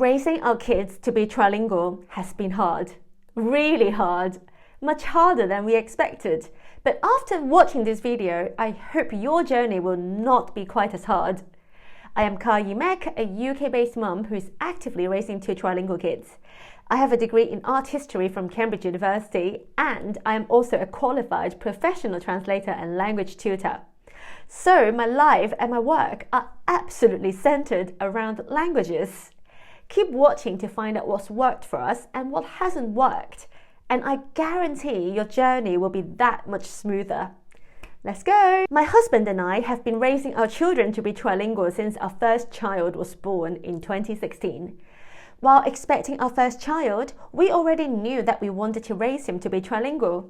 Raising our kids to be trilingual has been hard, really hard, much harder than we expected. But after watching this video, I hope your journey will not be quite as hard. I am Kar-Yi Mek, a UK-based mum who is actively raising two trilingual kids. I have a degree in art history from Cambridge University, and I am also a qualified professional translator and language tutor. So my life and my work are absolutely centered around languages. Keep watching to find out what's worked for us and what hasn't worked, and I guarantee your journey will be that much smoother. Let's go! My husband and I have been raising our children to be trilingual since our first child was born in 2016. While expecting our first child, we already knew that we wanted to raise him to be trilingual.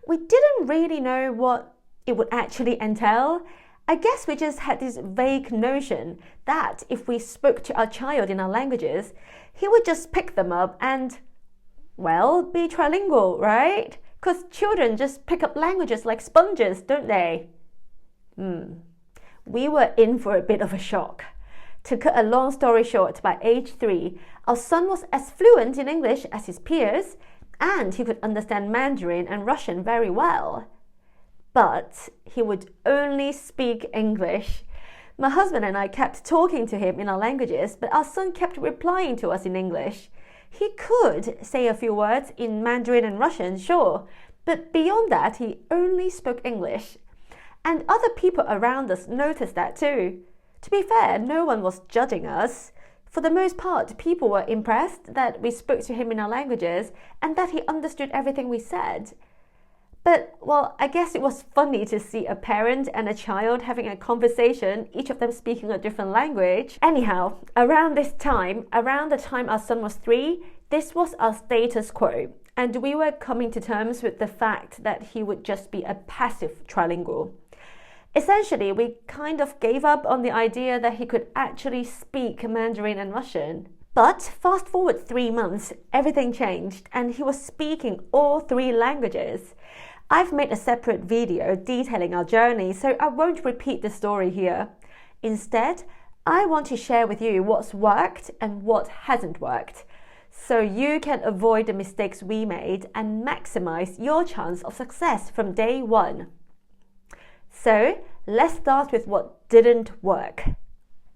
We didn't really know what it would actually entail. I guess we just had this vague notion that if we spoke to our child in our languages, he would just pick them up and, well, be trilingual, right? Because children just pick up languages like sponges, don't they? We were in for a bit of a shock. To cut a long story short, by age 3, our son was as fluent in English as his peers, and he could understand Mandarin and Russian very well. But he would only speak English. My husband and I kept talking to him in our languages, but our son kept replying to us in English. He could say a few words in Mandarin and Russian, sure, but beyond that, he only spoke English. And other people around us noticed that too. To be fair, no one was judging us. For the most part, people were impressed that we spoke to him in our languages and that he understood everything we said. But, well, I guess it was funny to see a parent and a child having a conversation, each of them speaking a different language. Anyhow, around the time our son was 3, this was our status quo, and we were coming to terms with the fact that he would just be a passive trilingual. Essentially, we kind of gave up on the idea that he could actually speak Mandarin and Russian. But fast forward 3 months, everything changed, and he was speaking all 3 languages. I've made a separate video detailing our journey, so I won't repeat the story here. Instead, I want to share with you what's worked and what hasn't worked, so you can avoid the mistakes we made and maximize your chance of success from day 1. So, let's start with what didn't work.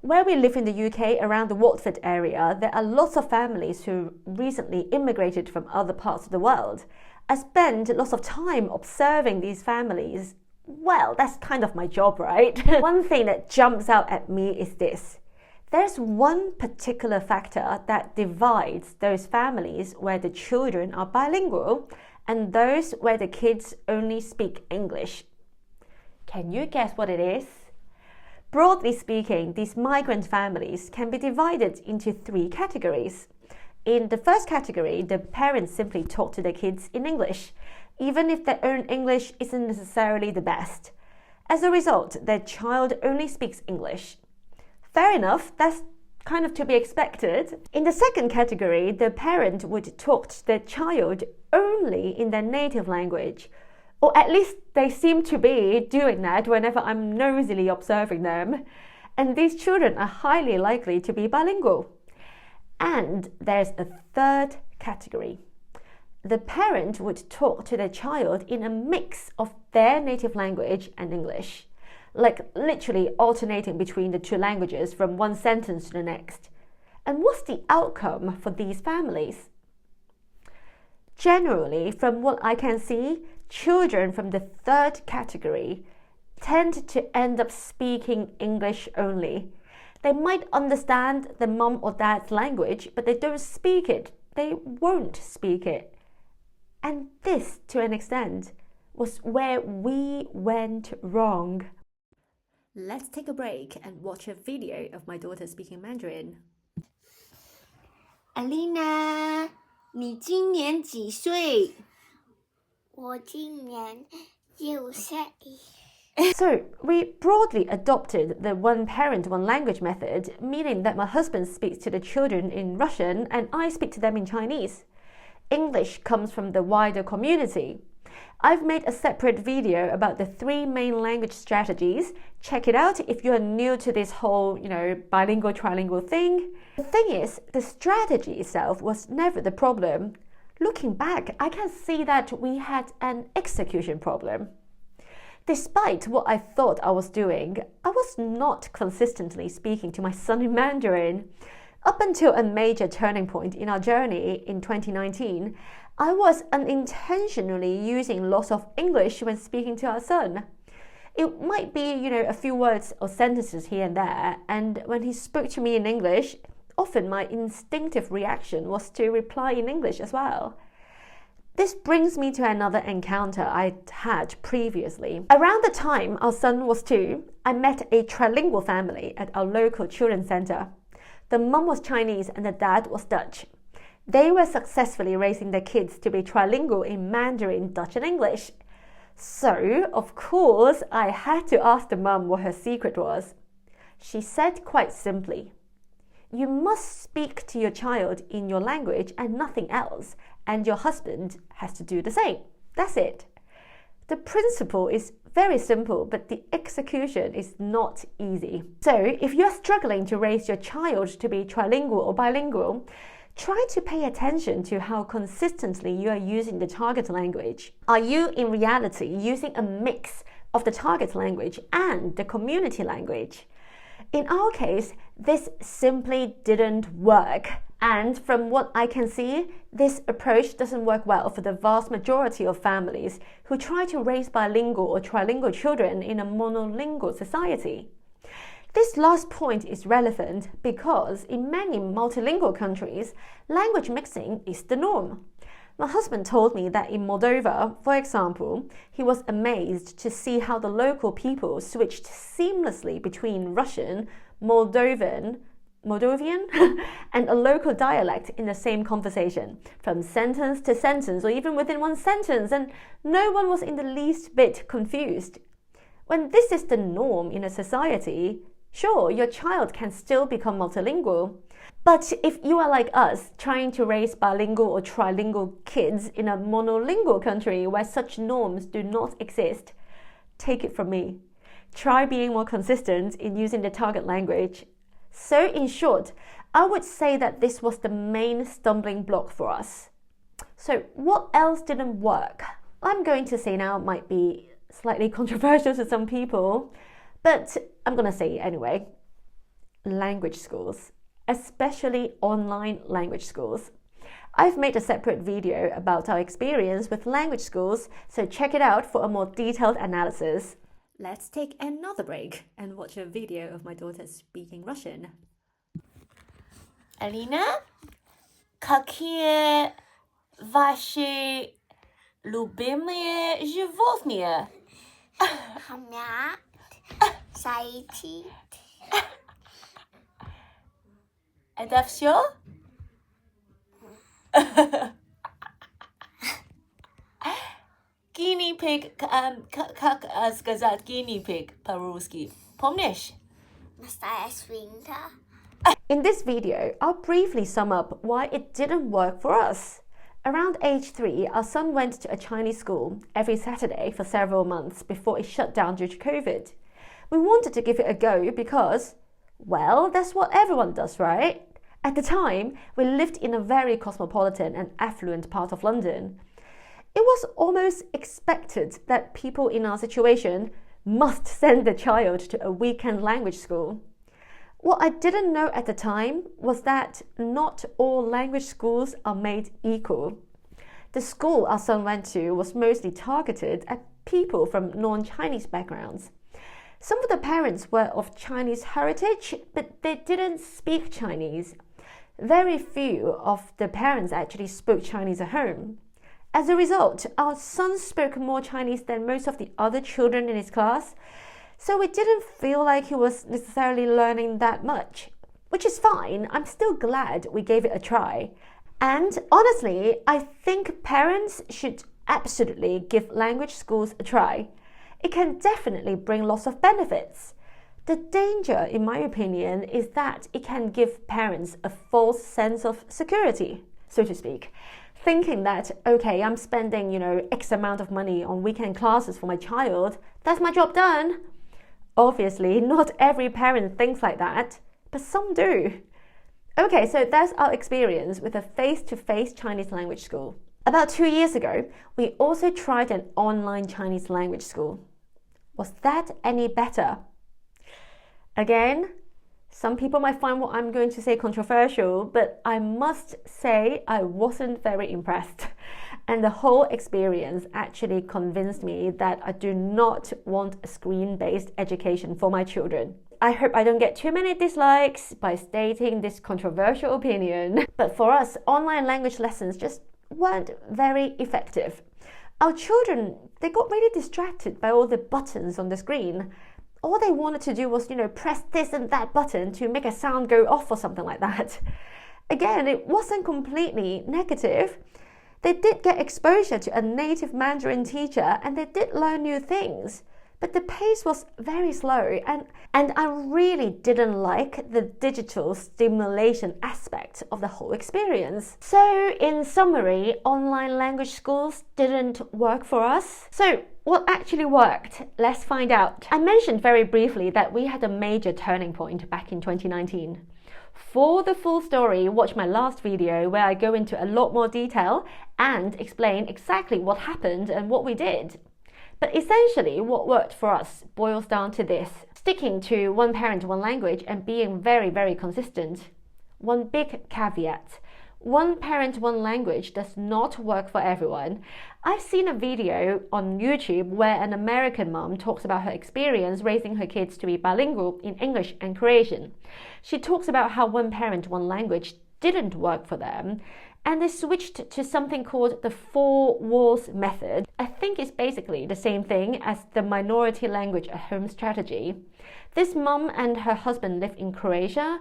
Where we live in the UK, around the Watford area, there are lots of families who recently immigrated from other parts of the world. I spend lots of time observing these families. Well, that's kind of my job, right? One thing that jumps out at me is this. There's one particular factor that divides those families where the children are bilingual and those where the kids only speak English. Can you guess what it is? Broadly speaking, these migrant families can be divided into 3 categories. In the first category, the parents simply talk to their kids in English, even if their own English isn't necessarily the best. As a result, their child only speaks English. Fair enough, that's kind of to be expected. In the second category, the parent would talk to their child only in their native language, or at least they seem to be doing that whenever I'm nosily observing them. And these children are highly likely to be bilingual. And there's a third category. The parent would talk to their child in a mix of their native language and English, like literally alternating between the 2 languages from one sentence to the next. And what's the outcome for these families? Generally, from what I can see, children from the third category tend to end up speaking English only. They might understand the mum or dad's language, but they don't speak it. They won't speak it. And this, to an extent, was where we went wrong. Let's take a break and watch a video of my daughter speaking Mandarin. Alina, 你今年几岁？我今年6岁。So, we broadly adopted the one parent, one language method, meaning that my husband speaks to the children in Russian and I speak to them in Chinese. English comes from the wider community. I've made a separate video about the 3 main language strategies. Check it out if you're new to this whole, bilingual, trilingual thing. The thing is, the strategy itself was never the problem. Looking back, I can see that we had an execution problem. Despite what I thought I was doing, I was not consistently speaking to my son in Mandarin. Up until a major turning point in our journey in 2019, I was unintentionally using lots of English when speaking to our son. It might be, a few words or sentences here and there, and when he spoke to me in English, often my instinctive reaction was to reply in English as well. This brings me to another encounter I had previously. Around the time our son was 2, I met a trilingual family at our local children's center. The mum was Chinese and the dad was Dutch. They were successfully raising their kids to be trilingual in Mandarin, Dutch and English. So, of course, I had to ask the mum what her secret was. She said quite simply, "You must speak to your child in your language and nothing else, and your husband has to do the same. That's it." The principle is very simple, but the execution is not easy. So, if you're struggling to raise your child to be trilingual or bilingual, try to pay attention to how consistently you are using the target language. Are you in reality using a mix of the target language and the community language? In our case, this simply didn't work. And from what I can see, this approach doesn't work well for the vast majority of families who try to raise bilingual or trilingual children in a monolingual society. This last point is relevant because in many multilingual countries, language mixing is the norm. My husband told me that in Moldova, for example, he was amazed to see how the local people switched seamlessly between Russian, Moldovan, and a local dialect in the same conversation, from sentence to sentence or even within one sentence, and no one was in the least bit confused. When this is the norm in a society, sure, your child can still become multilingual. But if you are like us, trying to raise bilingual or trilingual kids in a monolingual country where such norms do not exist, take it from me. Try being more consistent in using the target language. So in short, I would say that this was the main stumbling block for us. So what else didn't work? I'm going to say now might be slightly controversial to some people, but I'm going to say it anyway. Language schools, especially online language schools. I've made a separate video about our experience with language schools, so check it out for a more detailed analysis. Let's take another break and watch a video of my daughter speaking Russian. Alina, какие ваши любимые животные? Хомяк, зайчик, Это все? Guinea pig, как сказать guinea pig по-русски? Помнишь? настоящая свинка. In this video, I'll briefly sum up why it didn't work for us. Around age 3, our son went to a Chinese school every Saturday for several months before it shut down due to COVID. We wanted to give it a go because, well, that's what everyone does, right? At the time, we lived in a very cosmopolitan and affluent part of London. It was almost expected that people in our situation must send their child to a weekend language school. What I didn't know at the time was that not all language schools are made equal. The school our son went to was mostly targeted at people from non-Chinese backgrounds. Some of the parents were of Chinese heritage, but they didn't speak Chinese. Very few of the parents actually spoke Chinese at home. As a result, our son spoke more Chinese than most of the other children in his class, so we didn't feel like he was necessarily learning that much. Which is fine, I'm still glad we gave it a try. And honestly, I think parents should absolutely give language schools a try. It can definitely bring lots of benefits. The danger, in my opinion, is that it can give parents a false sense of security, so to speak. thinking that, okay, I'm spending, X amount of money on weekend classes for my child, that's my job done. Obviously, not every parent thinks like that, but some do. Okay, so that's our experience with a face-to-face Chinese language school. About 2 years ago, we also tried an online Chinese language school. Was that any better? Again, some people might find what I'm going to say controversial, but I must say I wasn't very impressed. And the whole experience actually convinced me that I do not want a screen-based education for my children. I hope I don't get too many dislikes by stating this controversial opinion. But for us, online language lessons just weren't very effective. Our children, they got really distracted by all the buttons on the screen. All they wanted to do was, press this and that button to make a sound go off or something like that. Again, it wasn't completely negative. They did get exposure to a native Mandarin teacher and they did learn new things. But the pace was very slow and I really didn't like the digital stimulation aspect of the whole experience. So in summary, online language schools didn't work for us. So what actually worked? Let's find out. I mentioned very briefly that we had a major turning point back in 2019. For the full story, watch my last video where I go into a lot more detail and explain exactly what happened and what we did. But essentially, what worked for us boils down to this: sticking to one parent, one language and being very, very consistent. One big caveat: one parent, one language does not work for everyone. I've seen a video on YouTube where an American mom talks about her experience raising her kids to be bilingual in English and Croatian. She talks about how one parent, one language didn't work for them, and they switched to something called the 4 walls method. I think it's basically the same thing as the minority language at home strategy. This mom and her husband live in Croatia.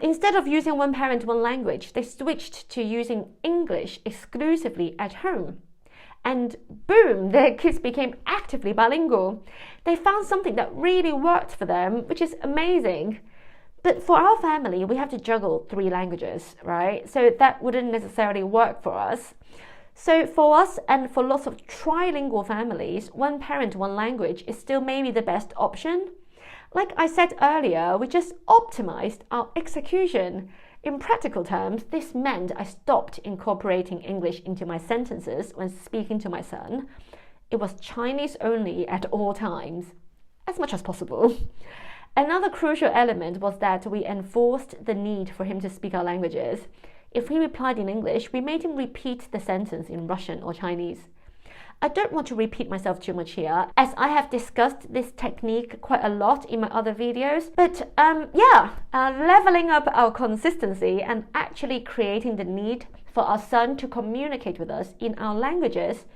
Instead of using one parent, one language, they switched to using English exclusively at home. And boom, their kids became actively bilingual. They found something that really worked for them, which is amazing. But for our family, we have to juggle 3 languages, right? So that wouldn't necessarily work for us. So for us and for lots of trilingual families, one parent, one language is still maybe the best option. Like I said earlier, we just optimized our execution. In practical terms, this meant I stopped incorporating English into my sentences when speaking to my son. It was Chinese only at all times, as much as possible. Another crucial element was that we enforced the need for him to speak our languages. If he replied in English, we made him repeat the sentence in Russian or Chinese. I don't want to repeat myself too much here, as I have discussed this technique quite a lot in my other videos. But leveling up our consistency and actually creating the need for our son to communicate with us in our languages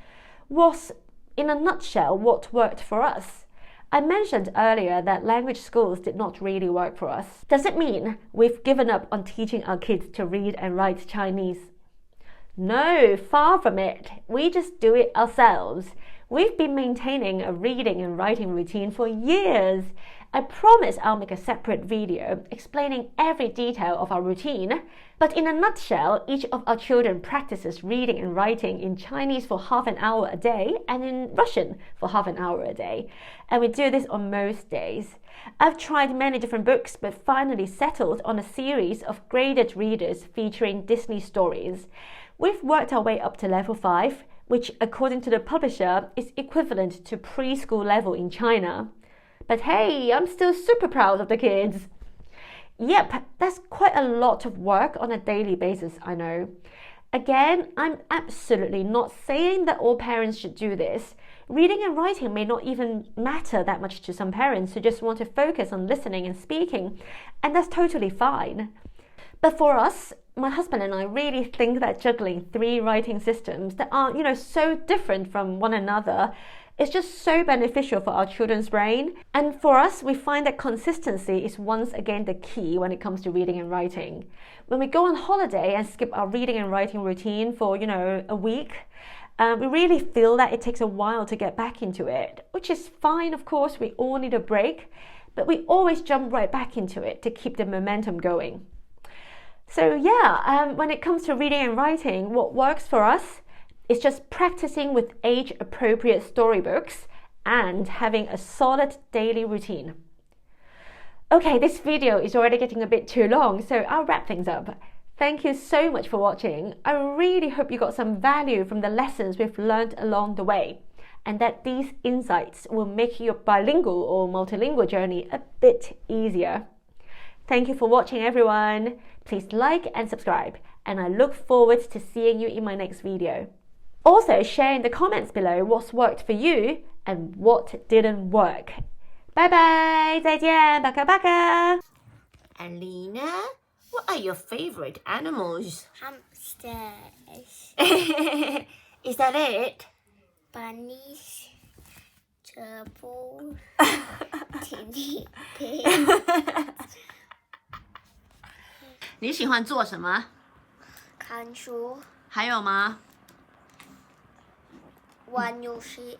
was, in a nutshell, what worked for us. I mentioned earlier that language schools did not really work for us. Does it mean we've given up on teaching our kids to read and write Chinese? No, far from it. We just do it ourselves. We've been maintaining a reading and writing routine for years. I promise I'll make a separate video explaining every detail of our routine. But in a nutshell, each of our children practices reading and writing in Chinese for half an hour a day and in Russian for half an hour a day. And we do this on most days. I've tried many different books, but finally settled on a series of graded readers featuring Disney stories. We've worked our way up to level 5, which according to the publisher is equivalent to preschool level in China. But hey, I'm still super proud of the kids. Yep, that's quite a lot of work on a daily basis, I know. Again, I'm absolutely not saying that all parents should do this. Reading and writing may not even matter that much to some parents who just want to focus on listening and speaking, and that's totally fine. But for us, my husband and I really think that juggling 3 writing systems that are, so different from one another is just so beneficial for our children's brain. And for us, we find that consistency is once again the key when it comes to reading and writing. When we go on holiday and skip our reading and writing routine for, a week, we really feel that it takes a while to get back into it, which is fine, of course, we all need a break, but we always jump right back into it to keep the momentum going. So yeah, when it comes to reading and writing, what works for us is just practicing with age-appropriate storybooks and having a solid daily routine. Okay, this video is already getting a bit too long, so I'll wrap things up. Thank you so much for watching. I really hope you got some value from the lessons we've learned along the way, and that these insights will make your bilingual or multilingual journey a bit easier. Thank you for watching, everyone. Please like and subscribe, and I look forward to seeing you in my next video. Also, share in the comments below what's worked for you and what didn't work. Bye bye, 再见，拜拜。 Alina, what are your favorite animals? Hamsters, Is that it? bunnies, gerbils, guinea pigs, 你喜欢做什么？看书，还有吗？玩游戏。